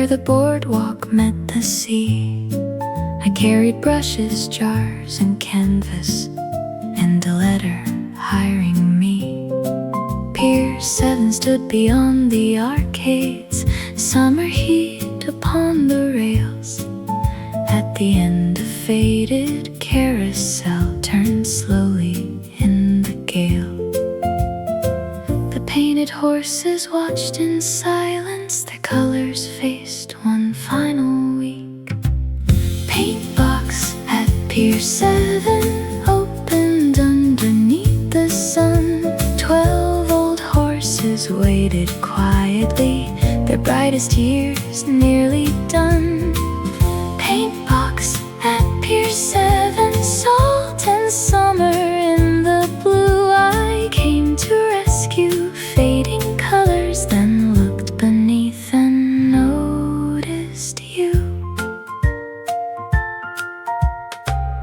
where the boardwalk met the sea. I carried brushes, jars, and canvas, and a letter hiring me. Pier 7 stood beyond the arcades, summer heat upon the rails. At the end, a faded carousel turned slowly in the gale. The painted horses watched in silence, their colors faced one final week. Paint box at Pier 7 opened underneath the sun. 12 old horses waited quietly, their brightest years nearly done. Paint box at Pier 7, salt and summer in the blue. I came to rescue fading colors, then looked beneath and noticed you.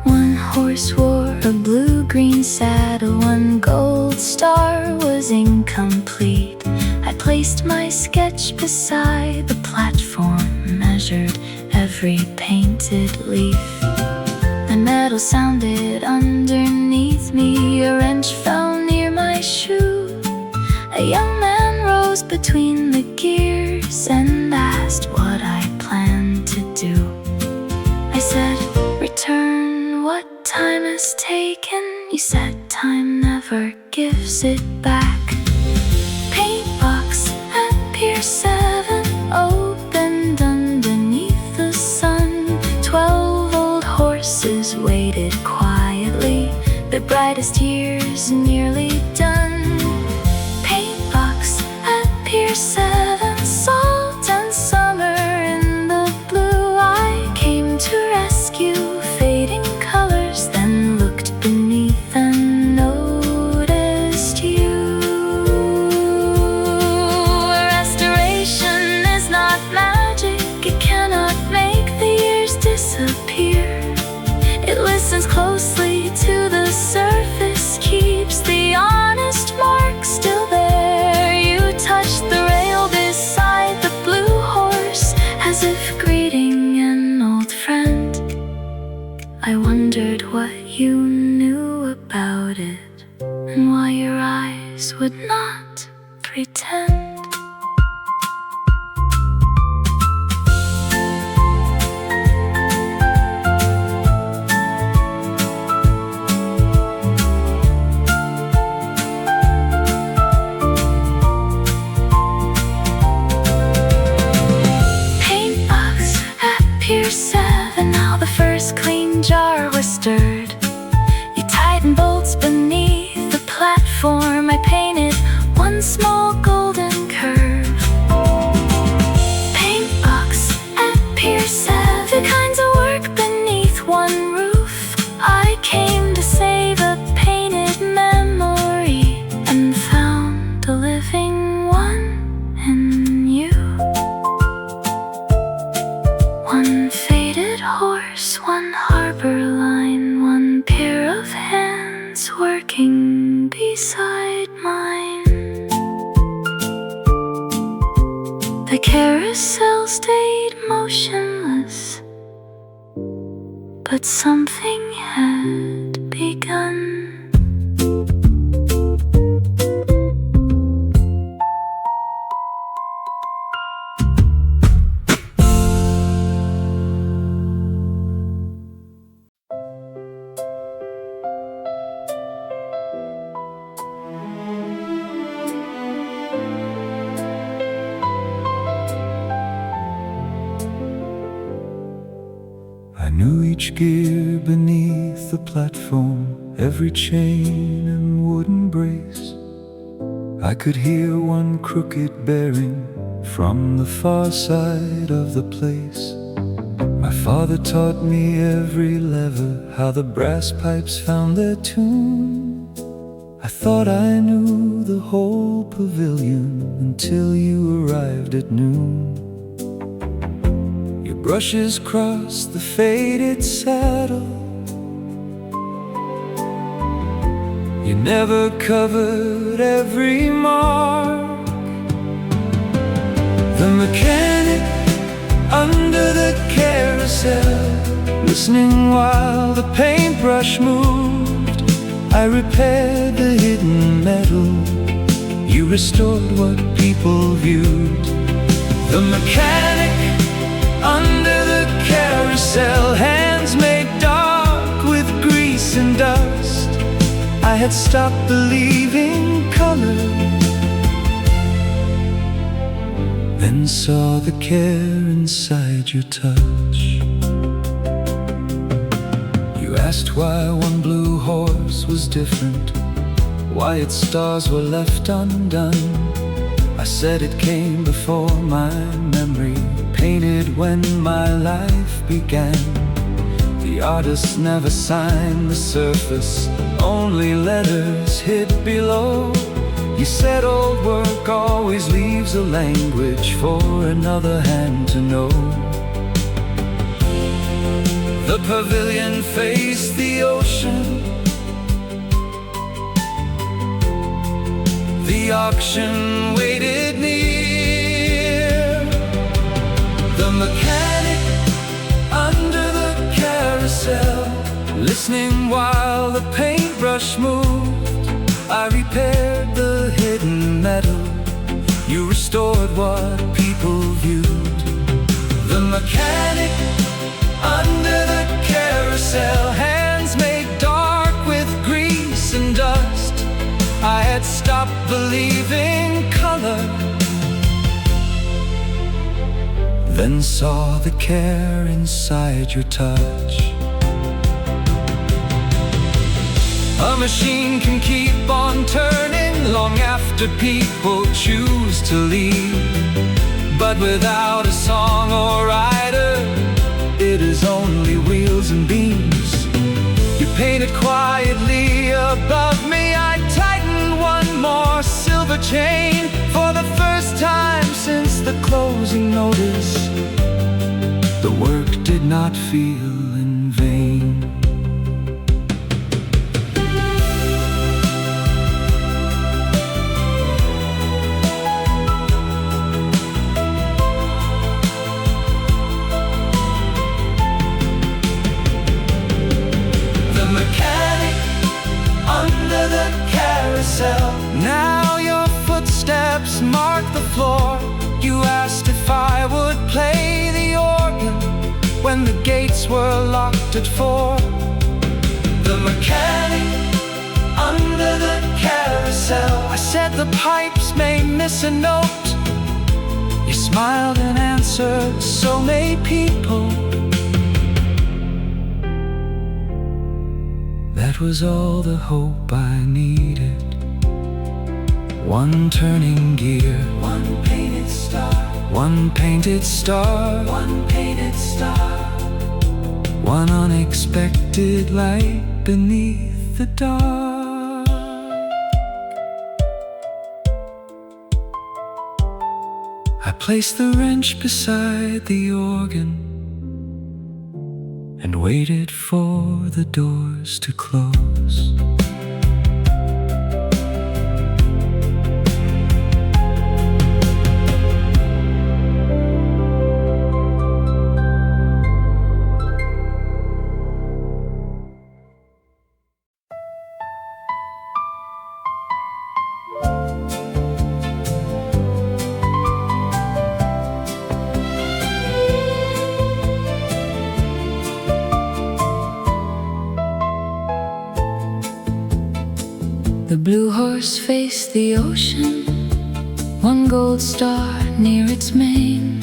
One horse wore a blue-green saddle, one gold star was incomplete. I placed my sketch beside the platform, measured every painted leaf. The metal sounded underneath me, a wrench fell near my shoe. A young man rose between the gears and asked what I planned to do. I said, return what time has taken. You said time never gives it back. Paint box at Pier 7 opened underneath the sun. 12 old horses waited quietly, their brightest years nearly done. Paint box at Pier 7, salt and summer in the blue. I came to rescue fading colors, then looked beneath and noticed you. Restoration is not magic, it cannot make the years disappear. It listens closely to the surface, keeps the honest mark still there. You touched the rail beside the blue horse, as if greeting an old friend. I wondered what you knew about it, and why your eyes would not pretend. Pier 7, now the first clean jar was stirred. You tightened bolts beneath the platform. I painted one small golden curve. Paint box at Pier 7, two kinds of work beneath one roof. I came to save a painted memory and found a living one in you. One faded horse, one harbor line, one pair of hands working beside mine. The carousel stayed motionless, but something had begun. I knew each gear beneath the platform, every chain and wooden brace. I could hear one crooked bearing from the far side of the place. My father taught me every lever, how the brass pipes found their tune. I thought I knew the whole pavilion until you arrived at noon. Your brushes crossed the faded saddle. You never covered every mark. The mechanic Listening while the paintbrush moved, I repaired the hidden metal. You restored what people viewed. The mechanic under the carousel, hands made dark with grease and dust. I had stopped believing color, then saw the care inside your touch. You asked why one blue horse was different, why its stars were left undone. I said it came before my memory, painted when my life began. The artist never signed the surface, only letters hid below. You said old work always leaves a language for another hand to know. The pavilion faced the ocean, the auction waited near. The mechanic under the carousel, listening while the paintbrush moved. I repaired the hidden metal. You restored what people viewed. The mechanic under the carousel, hands made dark with grease and dust. I had stopped believing color, then saw the care inside your touch. A machine can keep on turning long after people choose to leave. But without a song or rider, it is only wheels and beams. You painted quietly above me. I tightened one more silver chain. For the first time since the closing notice, the work did not feel in vain. Now your footsteps mark the floor. You asked if I would play the organ when the gates were locked at 4. The mechanic under the carousel, I said the pipes may miss a note. You smiled and answered, so may people. That was all the hope I needed. One turning gear, one painted star, one painted star, one painted star, one unexpected light beneath the dark. I placed the wrench beside the organ and waited for the doors to close. The blue horse faced the ocean, one gold star near its mane.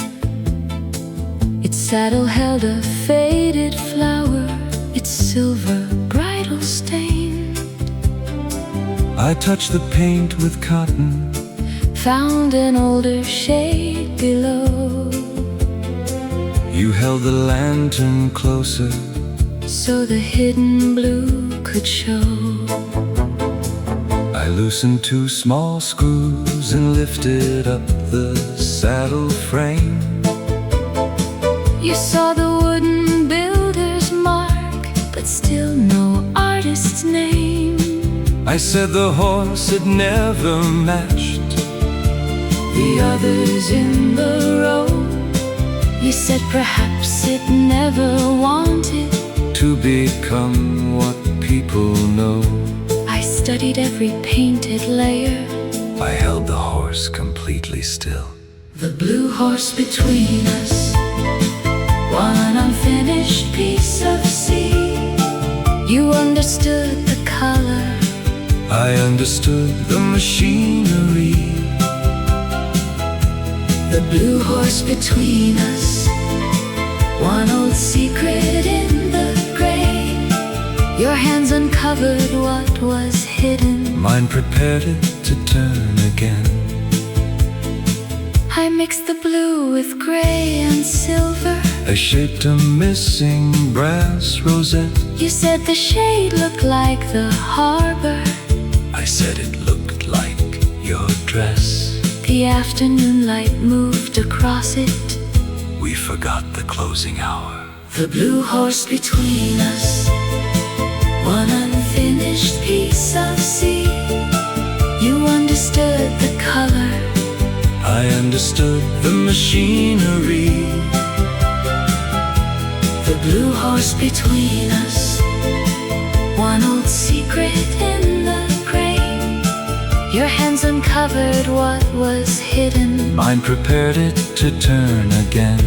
Its saddle held a faded flower, its silver bridle stained. I touched the paint with cotton, found an older shade below. You held the lantern closer, so the hidden blue could show. I loosened 2 small screws and lifted up the saddle frame. You saw the wooden builder's mark, but still no artist's name. I said the horse had never matched the others in the row. You said perhaps it never wanted to become what people know. I studied every painted layer. I held the horse completely still. The blue horse between us, one unfinished piece of sea. You understood the color, I understood the machinery. the blue horse between us, one old secret in the gray. Your hands uncovered what was hidden, Mine prepared it to turn again. I mixed the blue with gray and silver. I shaped a missing brass rosette. You said the shade looked like the harbor. I said it looked like your dress. The afternoon light moved across it. We forgot the closing hour. The blue horse between us, one unfinished piece of sea. You understood the color, I understood the machinery. the blue horse between us, one old secret in the gray. Your hands uncovered what was hidden, Mine prepared it to turn again.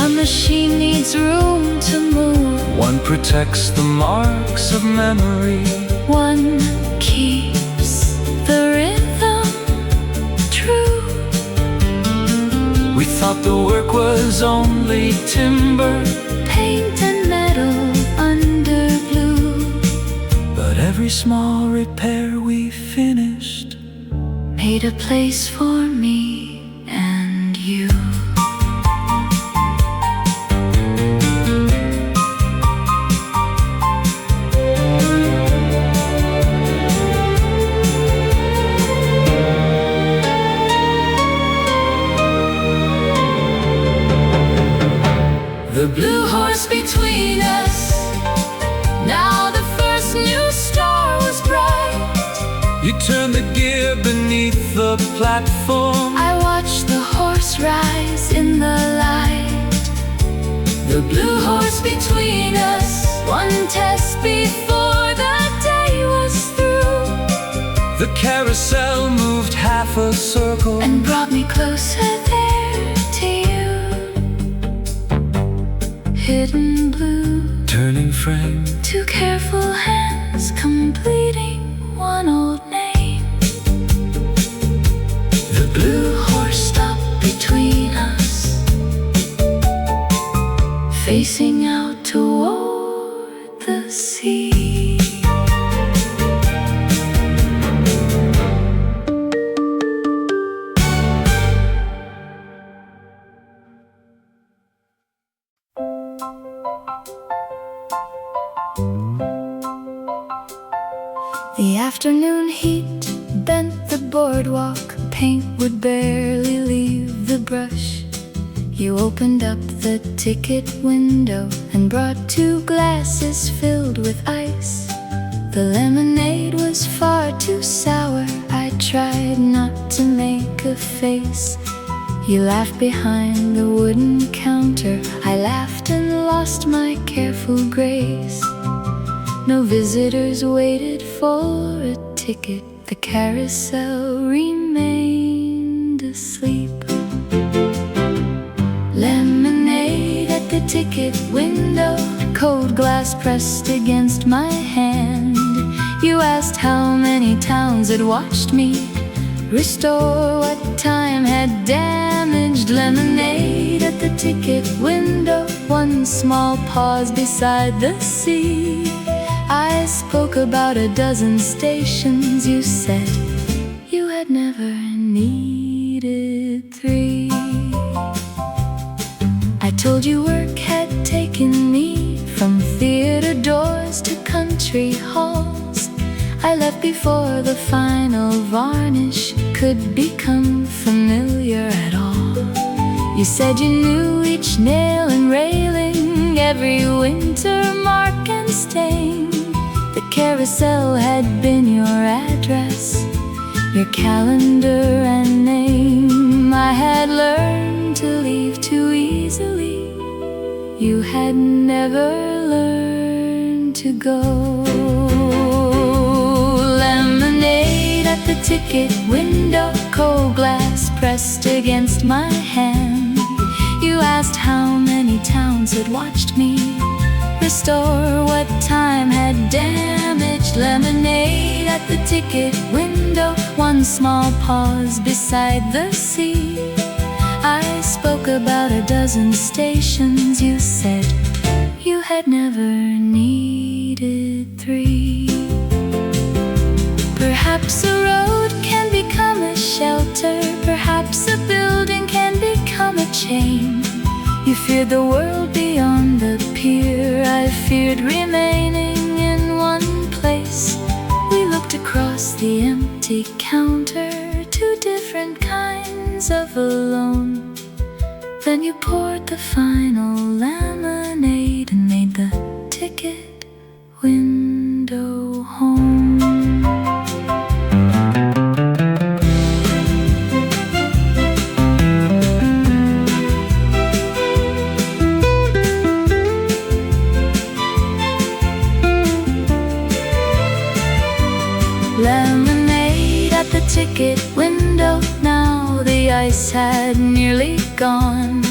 a machine needs room to move. One protects the marks of memory. One keeps the rhythm true. We thought the work was only timber, Paint and metal under blue, but every small repair we finished made a place for me and you. The blue horse between us, now the first new star was bright. You turned the gear beneath the platform. I watched the horse rise in the light. The blue horse between us, one test before the day was through, The carousel moved half a circle, and brought me closer there to you. Hidden blue, turning frame. two careful hands completing one old name. The blue horse stopped between us, facing out toward the sea. The afternoon heat bent the boardwalk. Paint would barely leave the brush. You opened up the ticket window and brought two glasses filled with ice. The lemonade was far too sour. I tried not to make a face. You laughed behind the wooden counter. I laughed and lost my careful grace. No visitors waited for a ticket. The carousel remained asleep. Lemonade at the ticket window, cold glass pressed against my hand. You asked how many towns had watched me restore what time had damaged. Lemonade at the ticket window, one small pause beside the sea. I spoke about a dozen stations. You said you had never needed three. I told you work had taken me from theater doors to country halls. I left before the final varnish could become familiar at all. You said you knew each nail and railing, every winter mark and stain. The carousel had been your address, your calendar and name. I had learned to leave too easily. You had never learned to go. Lemonade at the ticket window, cold glass pressed against my hand. You asked how many towns had watched me restore what time had damaged. Lemonade at the ticket window, one small pause beside the sea. I spoke about a dozen stations. You said you had never needed 3. Perhaps a road can become a shelter, perhaps a building can become a chain. You feared the world beyond the pier, I feared remaining in one place. We looked across the empty counter, 2 different kinds of alone. Then you poured the final lemonade and made the ticket window home. Lemonade at the ticket window, now the ice had nearly gone.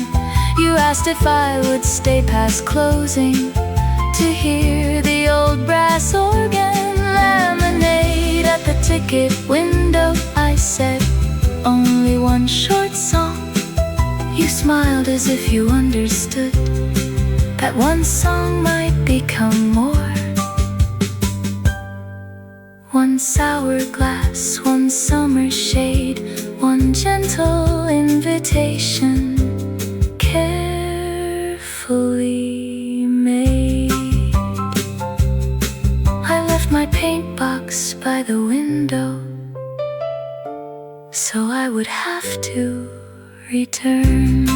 You asked if I would stay past closing to hear the old brass organ. Lemonade at the ticket window, I said, only one short song. You smiled as if you understood that one song might become more. One sour glass, one summer shade, one gentle invitation, carefully made. I left my paint box by the window, so I would have to return.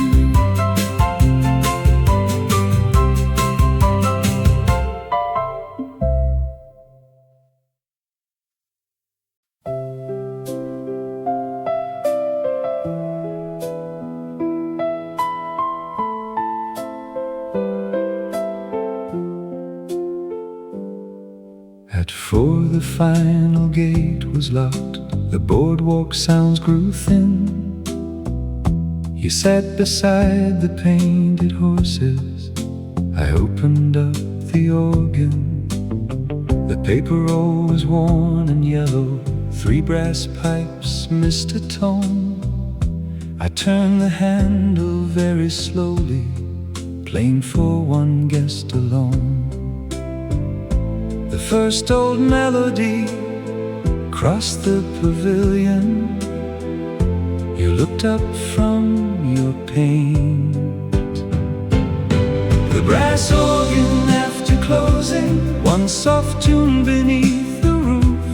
At 4 the final gate was locked, the boardwalk sounds grew thin. You sat beside the painted horses, I opened up the organ. The paper roll was worn and yellow, 3 brass pipes missed a tone. I turned the handle very slowly, playing for one guest alone. The first old melody crossed the pavilion. You looked up from your paint. The brass organ after closing, one soft tune beneath the roof.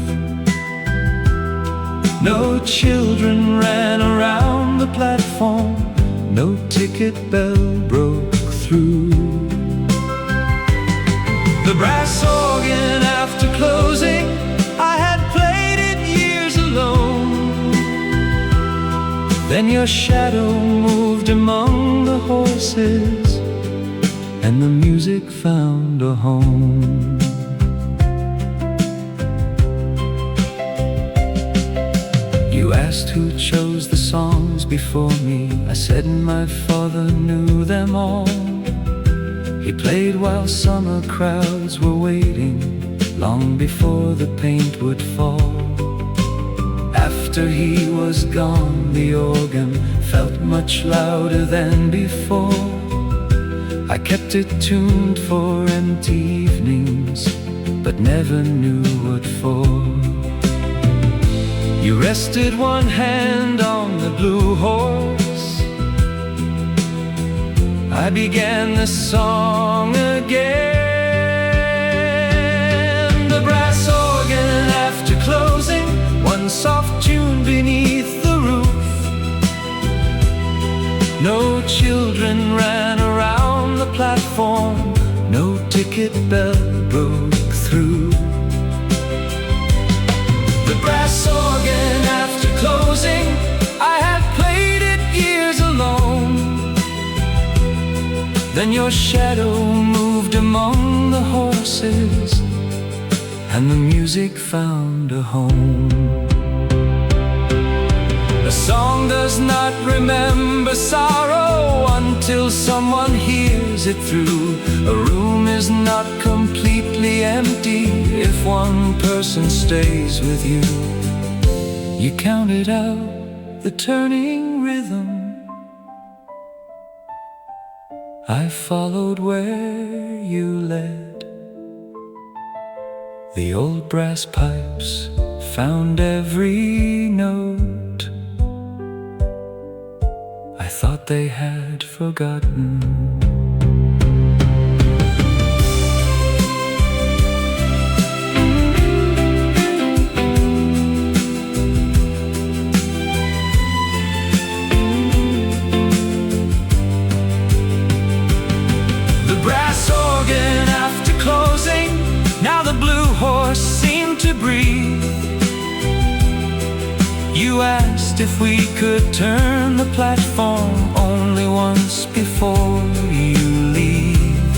No children ran around the platform, no ticket bell broke through. The brass organ after closing, I had played it years alone. Then your shadow moved among the horses, and the music found a home. You asked who chose the songs before me. I said my father knew them all. He played while summer crowds were waiting, long before the paint would fall. After he was gone, the organ felt much louder than before. I kept it tuned for empty evenings, but never knew what for. You rested one hand on the blue horse, I began the song again. The brass organ after closing, one soft tune beneath the roof. No children ran around the platform, no ticket bell broke through. The brass organ after closing, I had played it years Then your shadow moved among the horses, and the music found a home. A song does not remember sorrow until someone hears it through. A room is not completely empty if one person stays with you. You counted out the turning rhythm, I followed where you led. The old brass pipes found every note. I thought they had forgotten. You asked if we could turn the platform only once before you leave.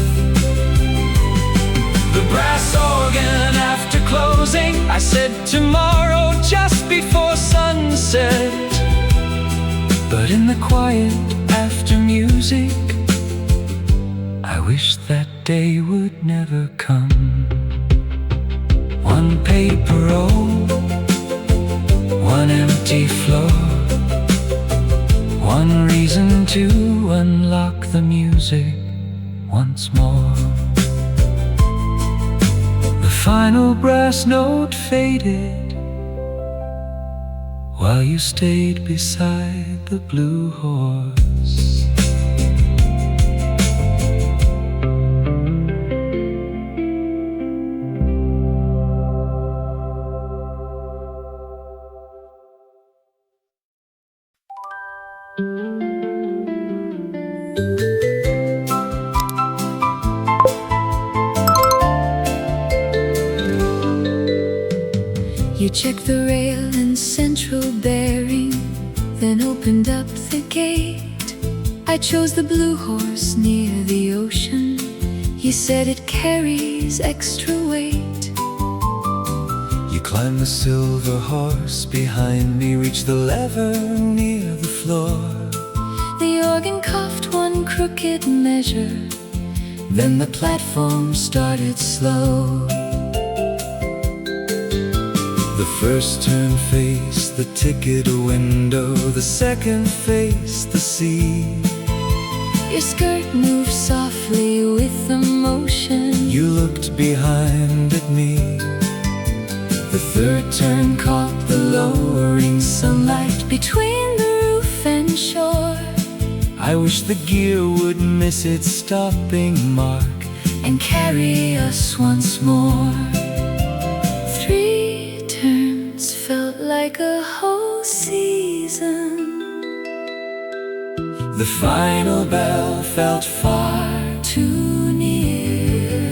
The brass organ after closing, I said tomorrow just before sunset. But in the quiet after music, I wish that day would never come. One paper roll, one empty floor, one reason to unlock the music once more. The final brass note faded while you stayed beside the blue horse. You checked the rail and central bearing, then opened up the gate. I chose the blue horse near the ocean. You said it carries extra weight. You climbed the silver horse behind me, reached the lever near the floor. The organ coughed one crooked measure, then the platform started slow. The first turn faced the ticket window, the second faced the sea. Your skirt moved softly with emotion. You looked behind at me. The third turn caught the lowering sunlight between the roof and shore. I wish the gear would miss its stopping mark and carry us once more. 3 turns felt like a whole season. The final bell felt far too near.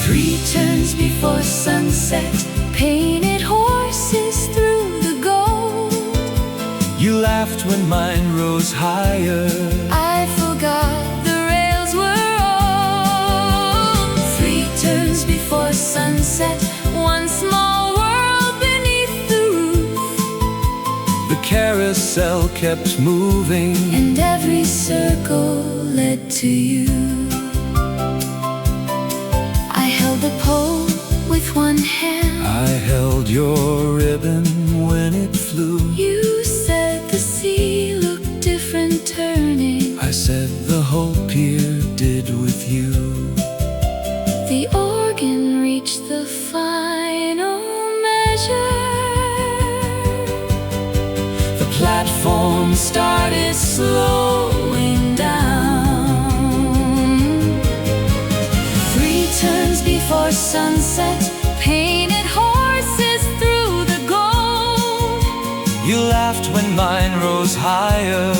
3 turns before sunset, painted horses through the gold. You laughed when mine rose higher. I forgot the rails were old. 3 turns before sunset, one small world beneath the roof. The carousel kept moving, and every circle led to you. I held the pole with one hand. I held your ribbon when it flew. You said the sea looked different turning. I said the whole pier did with you. The organ reached the final measure. The platform started slowing down. 3 turns before sunset, painted horses through the gold. You laughed when mine rose higher.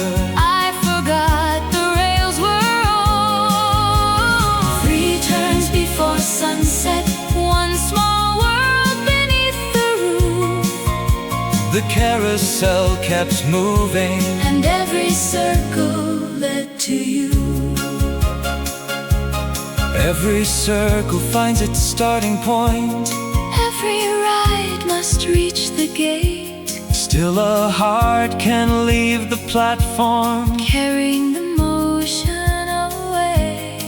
I forgot the rails were old. 3 turns before sunset, one small world beneath the roof. The carousel kept moving, and every circle led to you. Every circle finds its starting point. Every ride must reach the gate. Still a heart can leave the platform, carrying the motion away.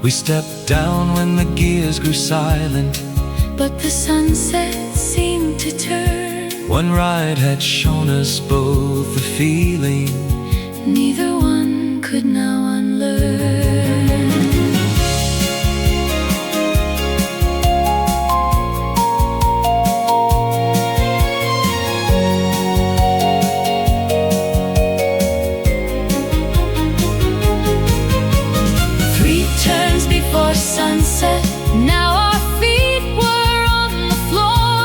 We stepped down when the gears grew silent, but the sunset seemed to turn. One ride had shown us both the feeling neither one could now unlearn. 3 turns before sunset, now our feet were on the floor.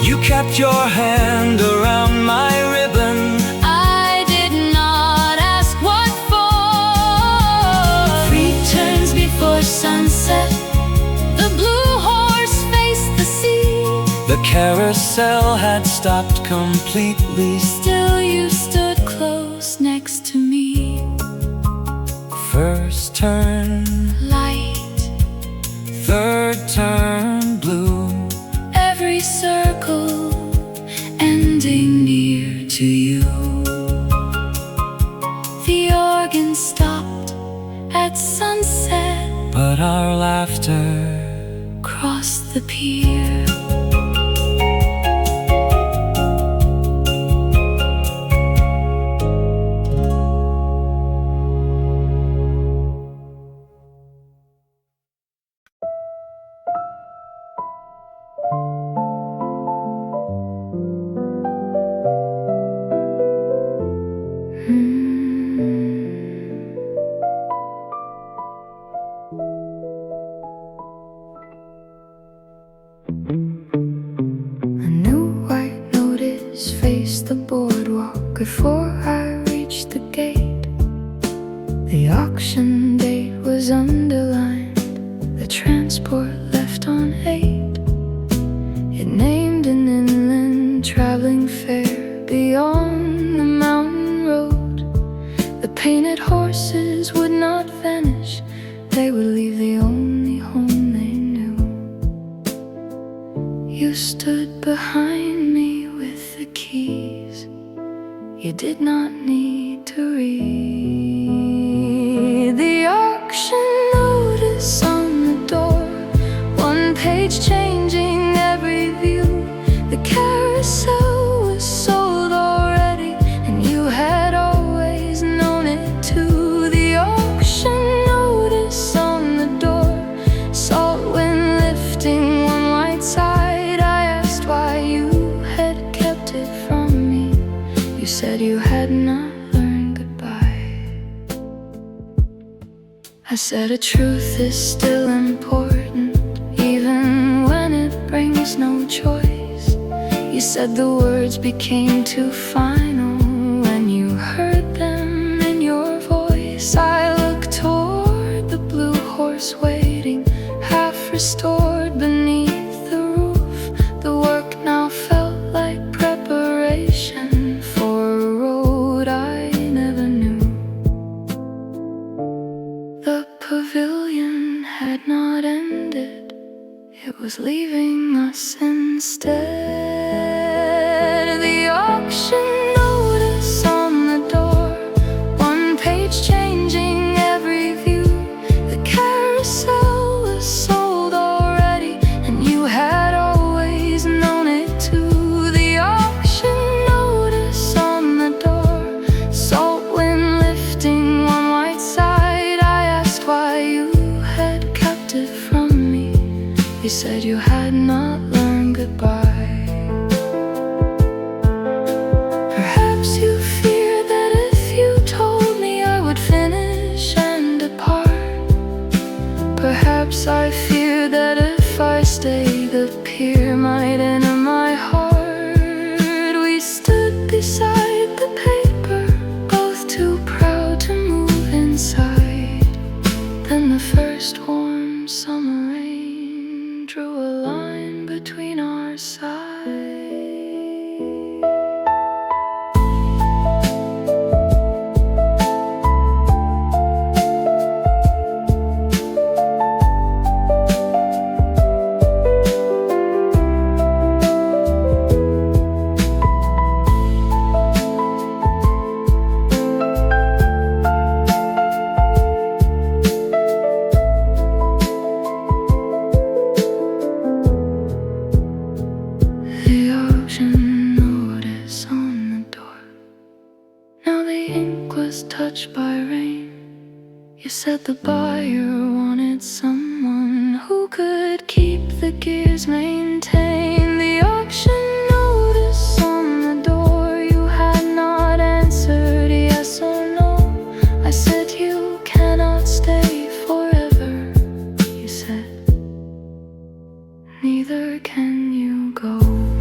You kept your hand around my ribbon, I did not ask what for. 3 turns before sunset, the blue horse faced the sea. the carousel had stopped completely. Still you stood close next to me. First turn, Light, 3rd turn, blue. every circle ending near to you. The organ stopped at sunset, But our laughter crossed the pier. Before I reached the gate, the auction date was underlined, the transport left on 8. It named an inland traveling fair beyond the mountain road. The painted horses would not vanish, they would leave the only home they knew. You stood behind me with the keys, you did not need to read the auction notice on the door, 1 page changing every view. The carousel was sold already, and you had always known it too. The auction notice on the door, salt wind lifting one white side. I asked why you had kept it from me. You said you had not learned goodbye. I said a truth is still important, even when it brings no choice. You said the words became too final when you heard them in your voice. I looked toward the blue horse waiting, half restored beneath the roof. The work now felt like preparation for a road I never knew. The pavilion had not ended, it was leaving us instead. The auction notice on the door, 1 page changing every view. The carousel was sold already, and you had always known it too. The auction notice on the door, salt wind lifting one white side. I asked why you had kept it from me. You said you had not learned goodbye. touched by rain. You said the buyer wanted someone who could keep the gears maintained. The auction notice on the door, you had not answered yes or no. I said you cannot stay forever. You said neither can you go.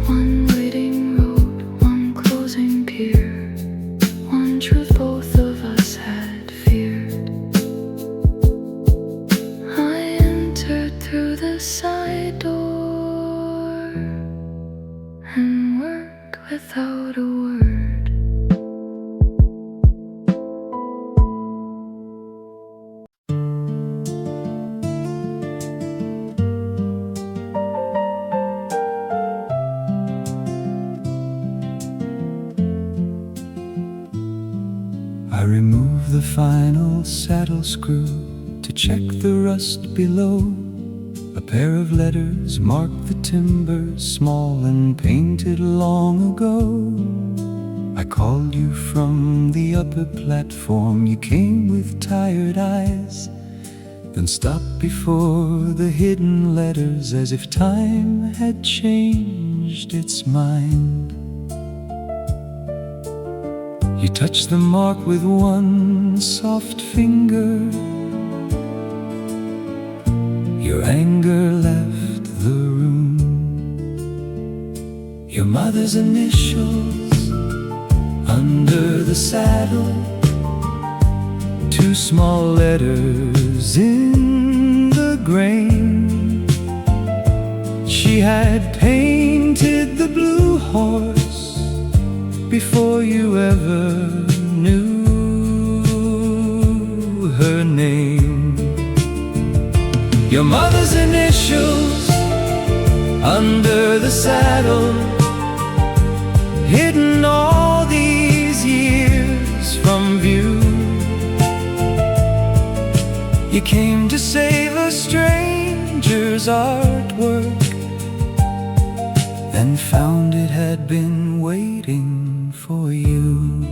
One waiting road, one closing pier, one truth both of us had feared. I entered through the side door and worked without a word. I remove the final saddle screw to check the rust below. A pair of letters mark the timber, small and painted long ago. I called you from the upper platform. You came with tired eyes, then stopped before the hidden letters as if time had changed its mind. You touched the mark with one soft finger. Your anger left the room. Your mother's initials under the saddle, two small letters in the grain. She had painted the blue horse before you ever knew her name. Your mother's initials under the saddle, hidden all these years from view. You came to save a stranger's artwork, then found it had been waiting for you.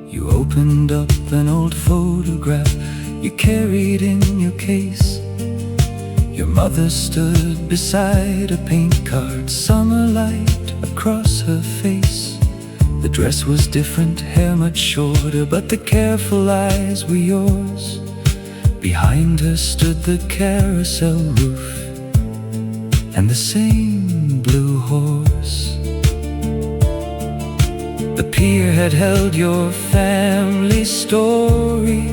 You opened up an old photograph you carried in your case. Your mother stood beside a paint card, summer light across her face. The dress was different, hair much shorter, but the careful eyes were yours. Behind her stood the carousel roof and the same blue horse. The pier had held your family story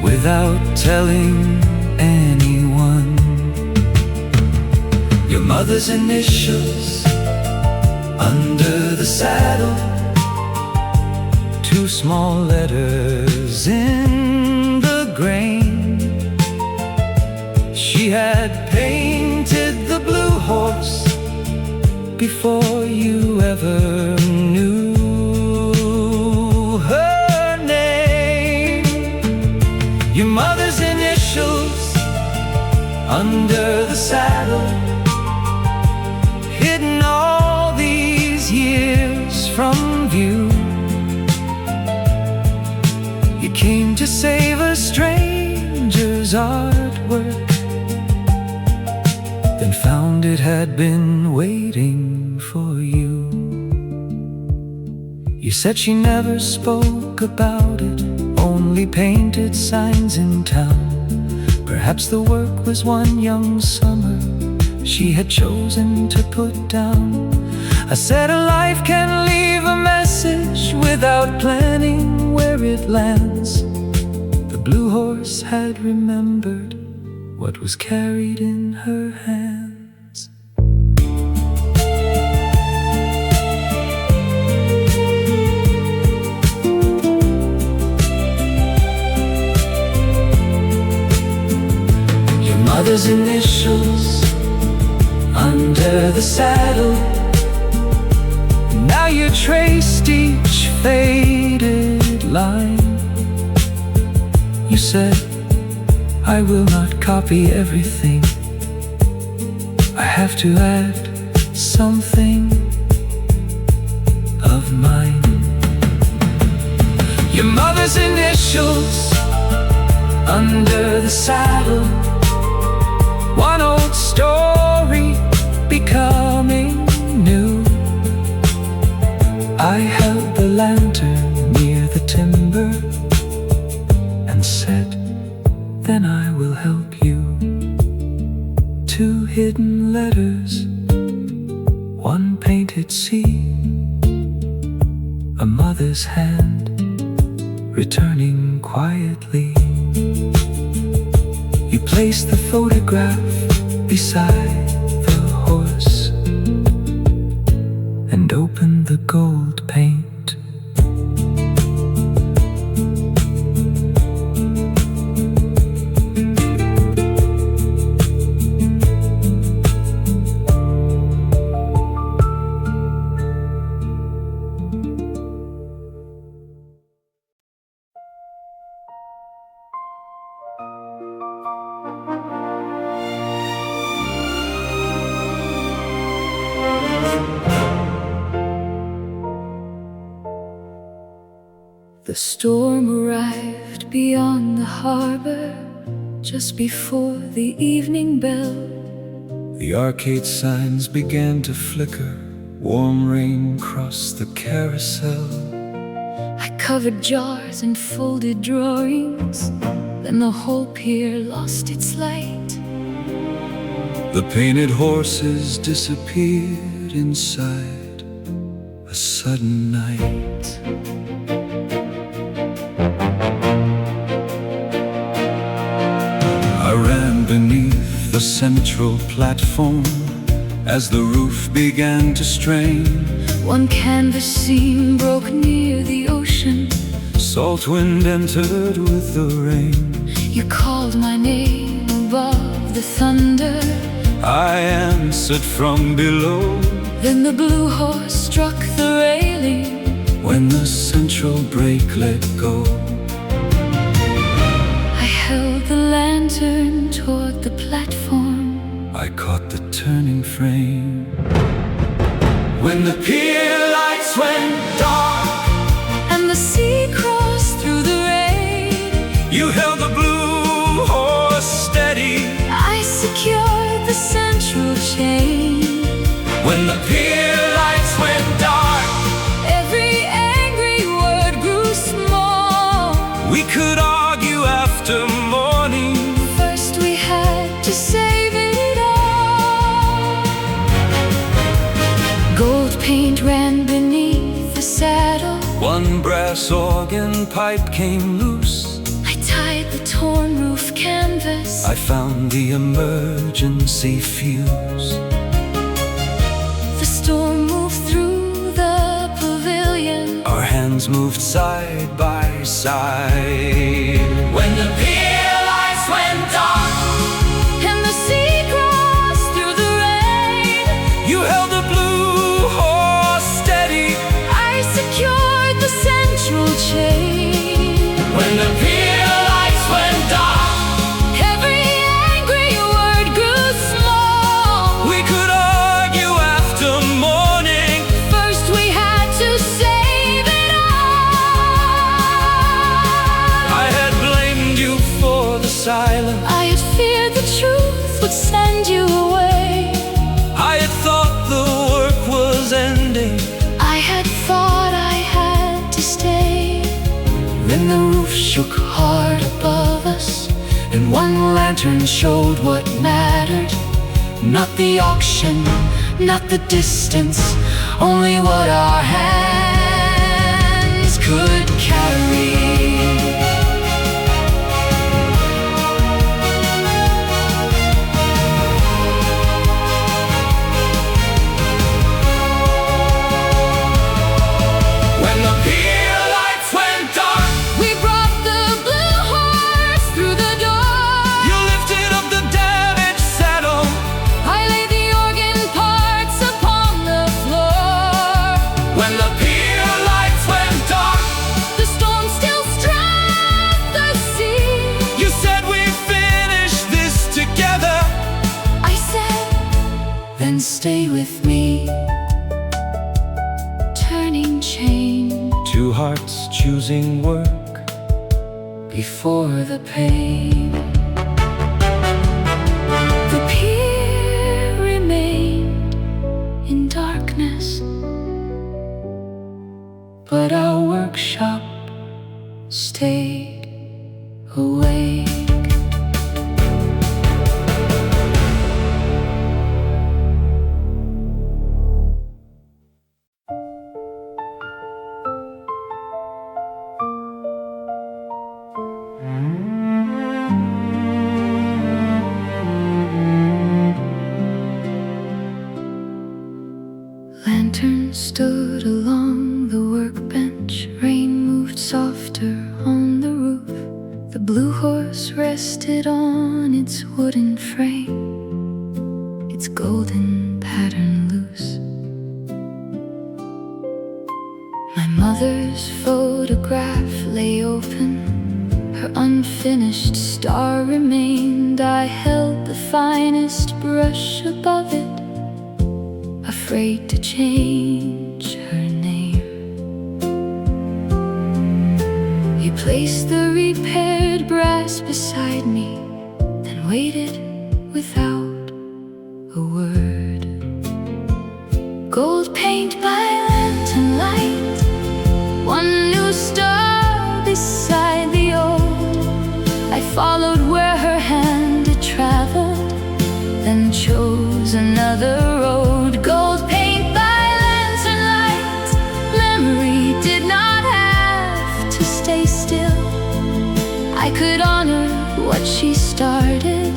without telling anyone. Your mother's initials under the saddle, two small letters in the grain. She had painted the blue horse before you ever knew her name. Your mother's initials under the saddle, hidden all these years from view. You came to save a stranger's artwork, then found it had been waiting for you. You said she never spoke about it, only painted signs in town. Perhaps the work was one young summer she had chosen to put down. I said a life can leave a message without planning where it lands. The blue horse had remembered what was carried in her hands. Your mother's initials under the saddle, now you traced each faded line. You said, I will not copy everything, I have to add something of mine. under the saddle. One old story becoming new. I held the lantern near the timber and said, then I will help you. 2 hidden letters, 1 painted sea, a mother's hand returning quietly. You placed the photograph beside the horse and opened the gold paint. The storm arrived beyond the harbor just before the evening bell. The arcade signs began to flicker. Warm rain crossed the carousel. I covered jars and folded drawings. Then the whole pier lost its light. The painted horses disappeared inside a sudden night. I ran beneath the central platform as the roof began to strain. One canvas seam broke near the ocean. Salt wind entered with the rain. You called my name above the thunder. I answered from below. Then the blue horse struck the railing. When the central brake let go, I held the lantern toward the platform. I caught the turning frame. When the pier lights went dark and the sea crossed through the rain, you held the blue horse steady. I secured the central chain. When the pier lights went dark, every angry word grew small. we could argue after morning. First we had to save it all. Gold paint ran beneath the saddle. One brass organ pipe came loose. I tied the torn roof canvas. I found the emergency fuse. The storm moved through the pavilion. Our hands moved side by side. When the pier lights went dark And the sea crossed through the rain, you held the blue horse steady. I secured the central chain. When the pier lights went dark, Every angry word grew small. we could argue after morning. First we had to save it all. I had blamed you for the silence. I had feared the truth would send you away. I had thought the work was ending. I had thought I had to stay. Then the roof shook hard above us, and one lantern showed what mattered. Not the auction, not the distance, only what our hands could carry. When the pier lights went dark, We brought the blue horse through the door. you lifted up the damaged saddle. I laid the organ parts upon the floor. When the pier lights went dark, The storm still struck the sea. you said we finished this together. I said, Then stay with me. turning chain. 2 hearts choosing work before the pain. The pier remained in darkness, but our workshop stayed awake. Lanterns stood along the workbench. Rain moved softer on the roof. The blue horse rested on its wooden frame, its golden pattern loose. My mother's photograph lay open. Her unfinished star remained. I held the finest brush above it, afraid to change her name. You placed the repaired brass beside me, then waited without a word. Gold paint by lantern light, one new star beside the old. I followed where her hand had traveled, then chose another road. Gold paint by lantern light, memory did not have to stay still. I could honor what she started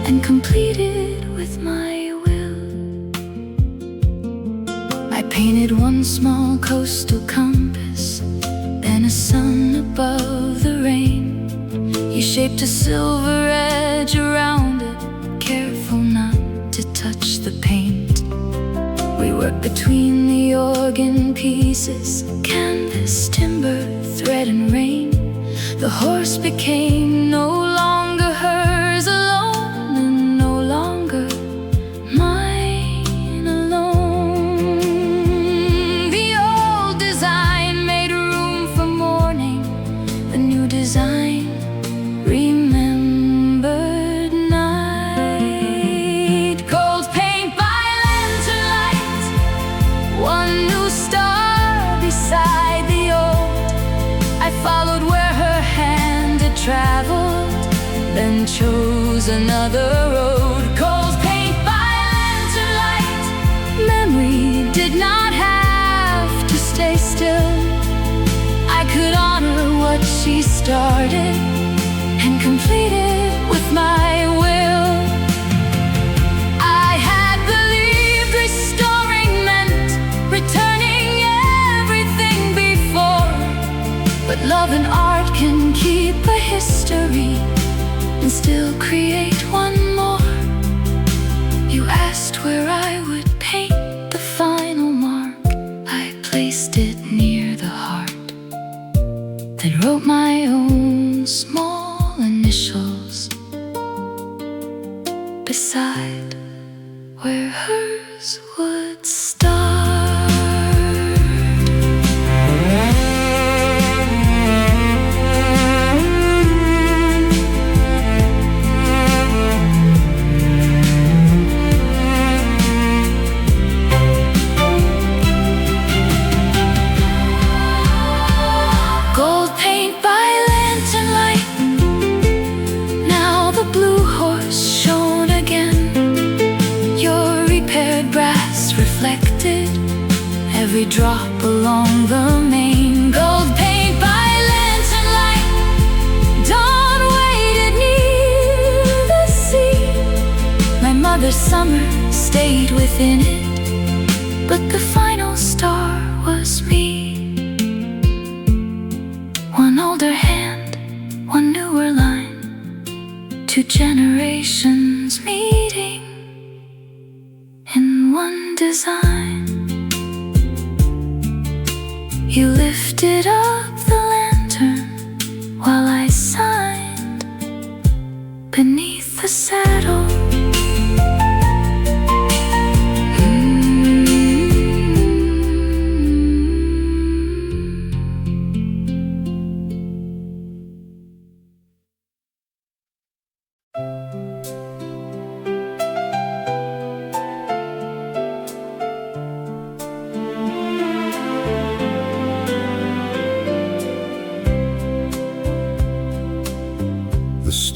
and complete it with my will. I painted one small coastal compass, then a sun above the rain. You shaped a silver edge around it, careful not to touch the paint. We worked between the organ pieces, canvas, timber, thread and rain. The horse became no longer hers alone, and no longer mine alone. The old design made room for morning, the new design remembered night. Gold paint by lantern light, one new star beside the old. I followed where her hand had traveled, then chose another road. Gold paint by lantern light, memory did not have to stay still. I could honor what she started and complete it with my will. I had believed restoring meant returning everything before, but love and art can keep a history and still create one more. You asked where I would paint the final mark. I placed it near the heart, then wrote my own small initials beside where hers would start. Gold paint by lantern light, now the blue horse shone again. Your repaired brass reflected every drop along the main. Gold paint by lantern light, dawn waited near the sea. My mother's summer stayed within it, but the final star was me. One older hand, one newer line, two generations meeting in one design. You lifted up the lantern while I signed beneath the saddle.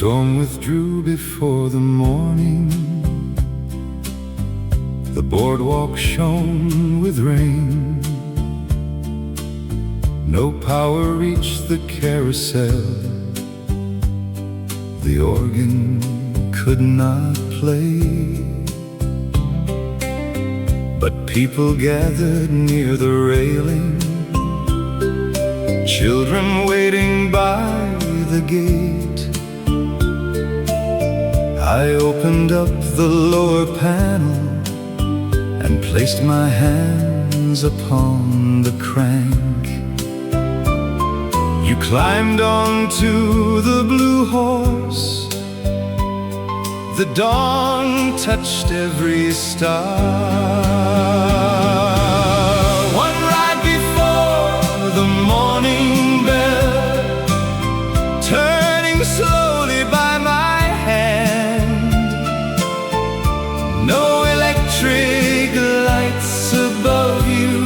storm withdrew before the morning. The boardwalk shone with rain. No power reached the carousel. The organ could not play. But people gathered near the railing, children waiting by the gate. I opened up the lower panel and placed my hands upon the crank. You climbed onto the blue horse. The dawn touched every star. One ride before the morning bell, turning slowly by my hand. No electric lights above you,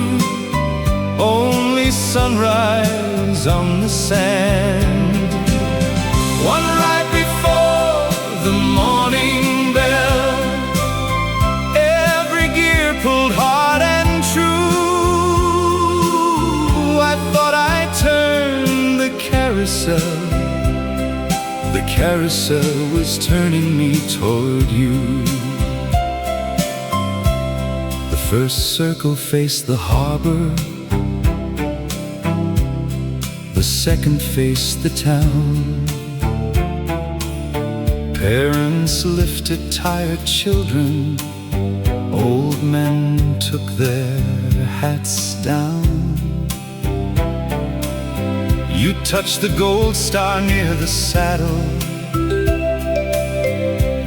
only sunrise on the sand. One ride before the morning bell, every gear pulled hard and true. I thought I turned the carousel. The carousel was turning me toward you. The first circle faced the harbor. The second faced the town. Parents lifted tired children. Old men took their hats down. You touched the gold star near the saddle,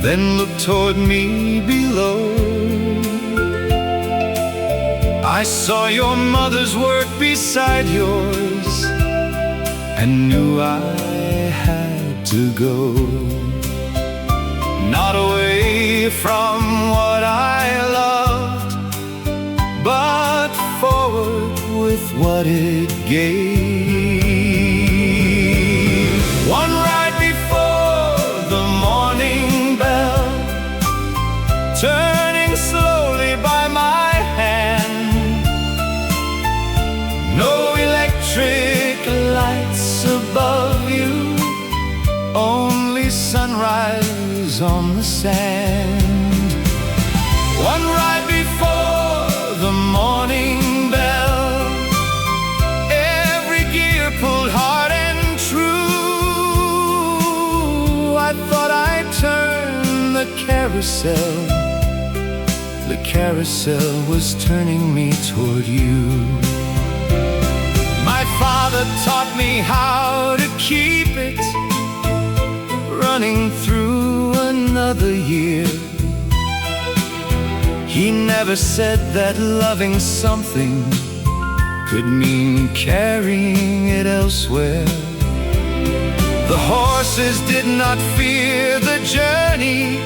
then looked toward me below. I saw your mother's work beside yours and knew I had to go. Not away from what I loved, but forward with what it gave. One ride before the morning bell, turning slowly by my hand. No electric lights above you, only sunrise on the sand. One ride before the morning bell, every gear pulled hard and true. I thought I turned the carousel. The carousel was turning me toward you. My father taught me how to keep it running through another year. He never said that loving something could mean carrying it elsewhere. The horses did not fear the journey,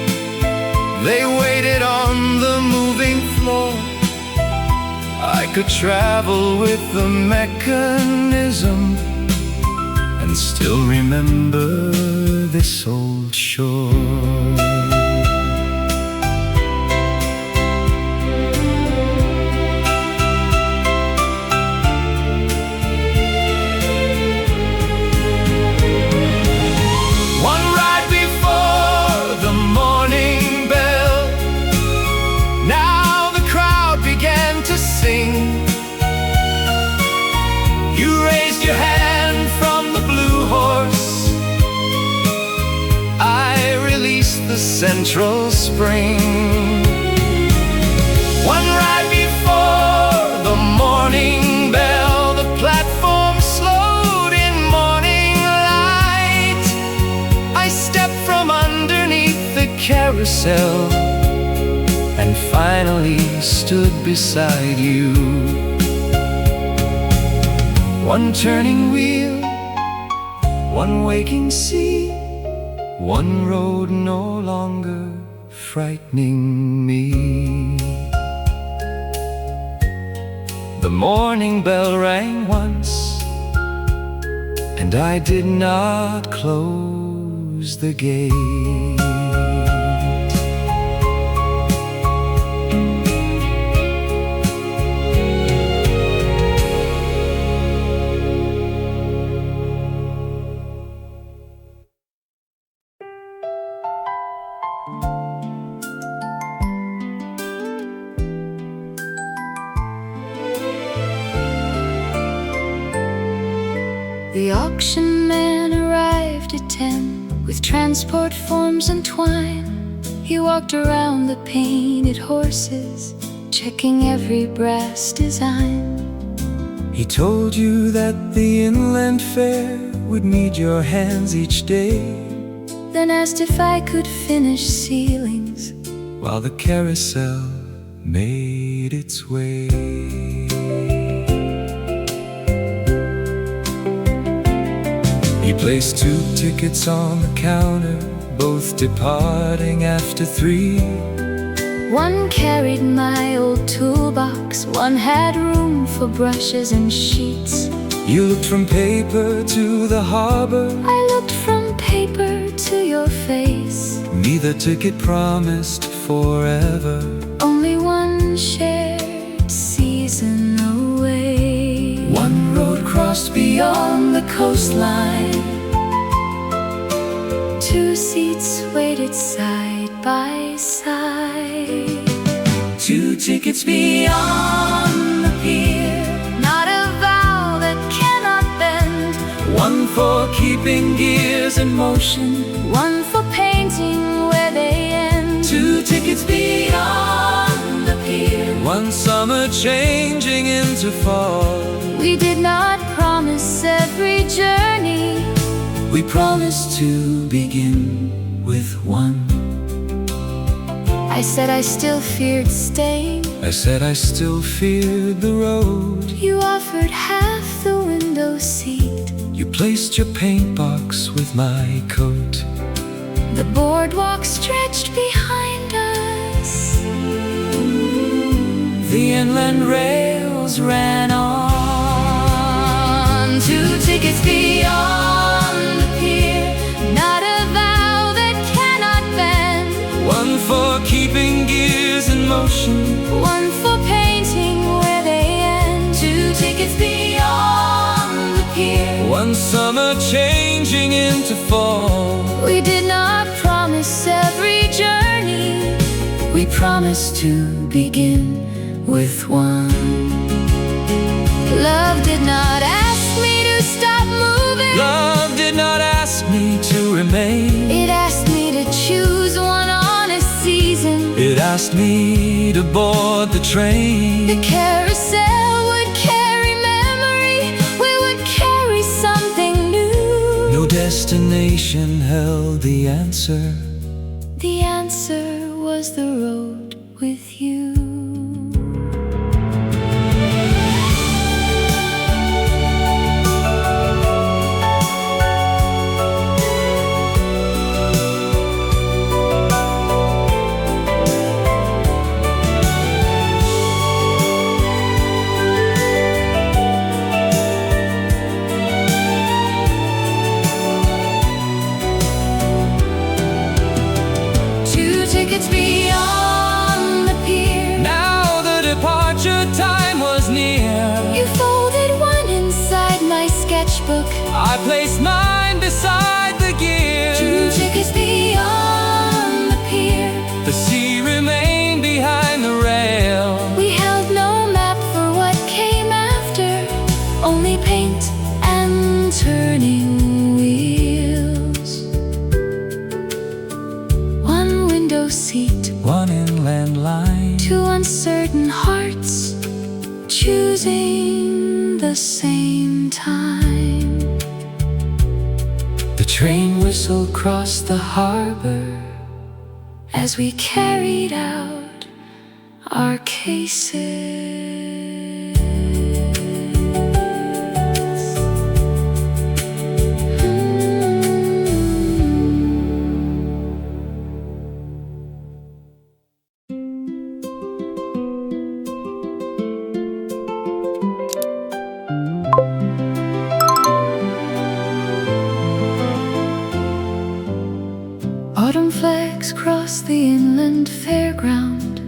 they waited on the moving floor. I could travel with the mechanism and still remember this old shore. One ride before the morning bell, now the crowd began to sing. You raised your hand from the blue horse, I released the central spring. One ride before the morning bell, the platform slowed in morning light. I stepped from underneath the carousel and finally stood beside you. One turning wheel, one waking sea, one road no longer frightening me. The morning bell rang once, and I did not close close the gate. The auction man arrived at 10 with transport forms and twine. He walked around the painted horses, checking every brass design. He told you that the inland fair would need your hands each day, Then asked if I could finish ceilings while the carousel made its way. He placed 2 tickets on the counter, both departing after 3. One carried my old toolbox, one had room for brushes and sheets. You looked from paper to the harbor, I looked from paper to your face. neither ticket promised forever. Only one shared season away. One road crossed beyond the coastline, 2 seats waited side by side. 2 tickets beyond the pier, Not a vow that cannot bend, one for keeping gears in motion, one for painting where they end. 2 tickets beyond the pier, one summer changing into fall. We did not promise every journey, We promised to begin with one. I said I still feared staying. I said I still feared the road. You offered half the window seat. You placed your paint box with my coat. The boardwalk stretched behind us. The inland rails ran on. 2 tickets beyond the pier, not a vow that cannot bend, One for keeping gears in motion, one for painting where they end. 2 tickets beyond the pier. one summer changing into fall. We did not promise every journey, We promised to begin with one. love did not ask me to stop moving. Love did not ask me to remain. It asked me to choose one honest season. It asked me to board the train. The carousel would carry memory, we would carry something new. No destination held the answer. The answer was the road with you. Tickets beyond the pier. Now the departure time was near. You folded one inside my sketchbook. I placed mine beside the gear. 2 tickets beyond the pier. The sea remained behind the rail. We held no map for what came after, only paint and turning wheels. One window seat, One inland line, 2 uncertain hearts, choosing the same time. the train whistle crossed the harbor As we carried out our cases. pleasant fairground.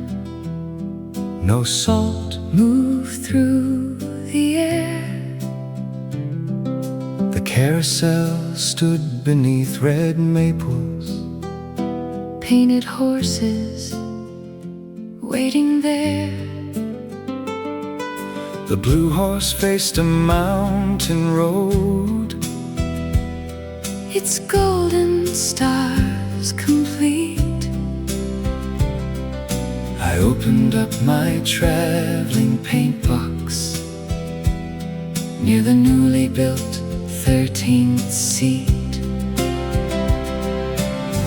No salt, Move through the air. the carousel stood beneath red maples. Painted horses waiting there. The blue horse faced a mountain road. Its golden stars complete. I opened up my traveling paint box Near the newly built 13th seat.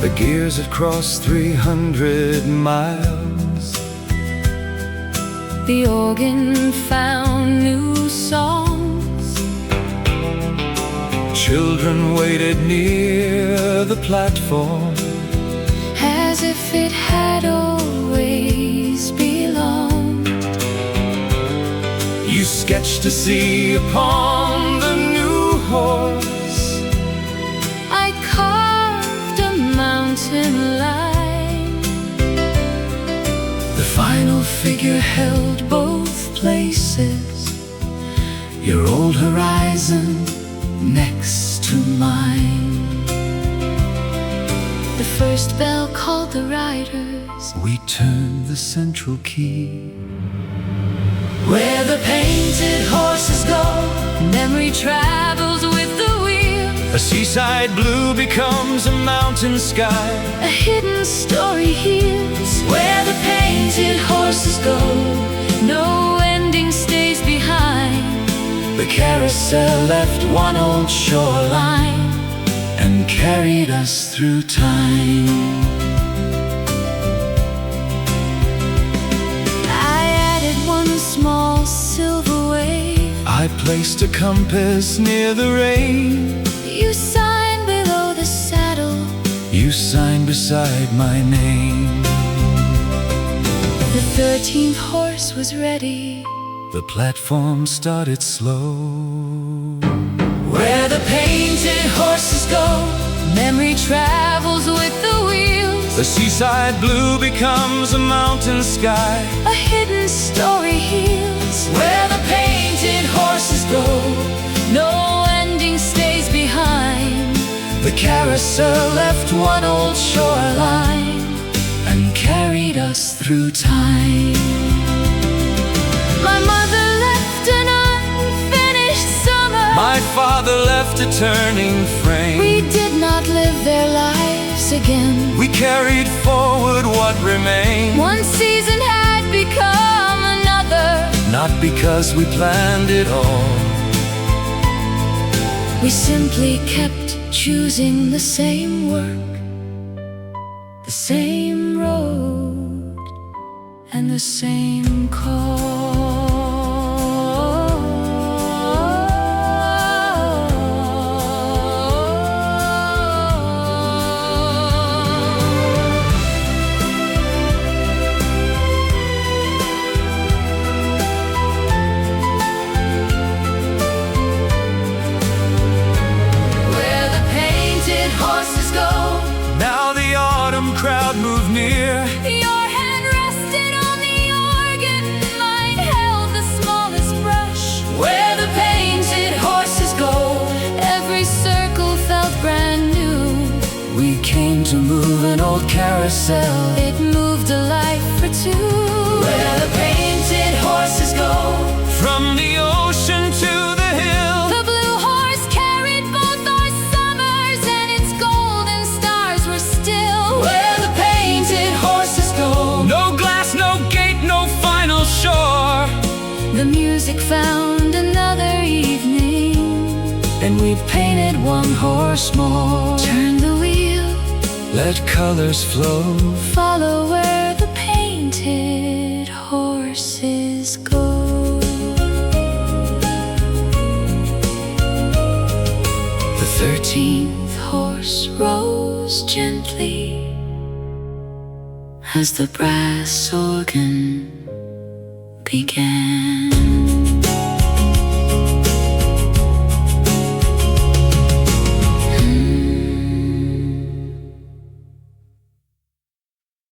The gears had crossed 300 miles. The organ found new songs. Children waited near the platform, As if it had always belonged. you sketched a sea upon the new horse. I carved a mountain line. The final figure held both places, your old horizon next to mine. The first bell called the riders. We turned the central key. Where the painted horses go, memory travels with the wheel. A seaside blue becomes a mountain sky. A hidden story heals. Where the painted horses go, no ending stays behind. The carousel left one old shoreline and carried us through time. Small silver wave. I placed a compass near the rain. You signed below the saddle. You signed beside my name. The 13th horse was ready. The platform started slow. Where the painted horses go, memory travels with the wheels. The seaside blue becomes a mountain sky. A hidden story heals. Where the painted horses go, no ending stays behind. The carousel left one old shoreline and carried us through time. My mother left an unfinished summer. My father left a turning frame. We did not live their lives again. We carried forward what remained. One season had become another. Not because we planned it all. We simply kept choosing the same work, the same road, and the same call. Now the autumn crowd moved near. Your hand rested on the organ, mine held the smallest brush. Where the painted horses go, every circle felt brand new. We came to move an old carousel. It moved a life for two. Where the painted horses go, from the ocean to the hill. The blue horse carried both our summers, and its golden stars were still. Where the painted horses go, no glass, no gate, no final shore. The music found another evening, And we painted one horse more. turn the wheel, Let colors flow. follow where the painted horses go. The 13th horse rose gently as the brass organ began.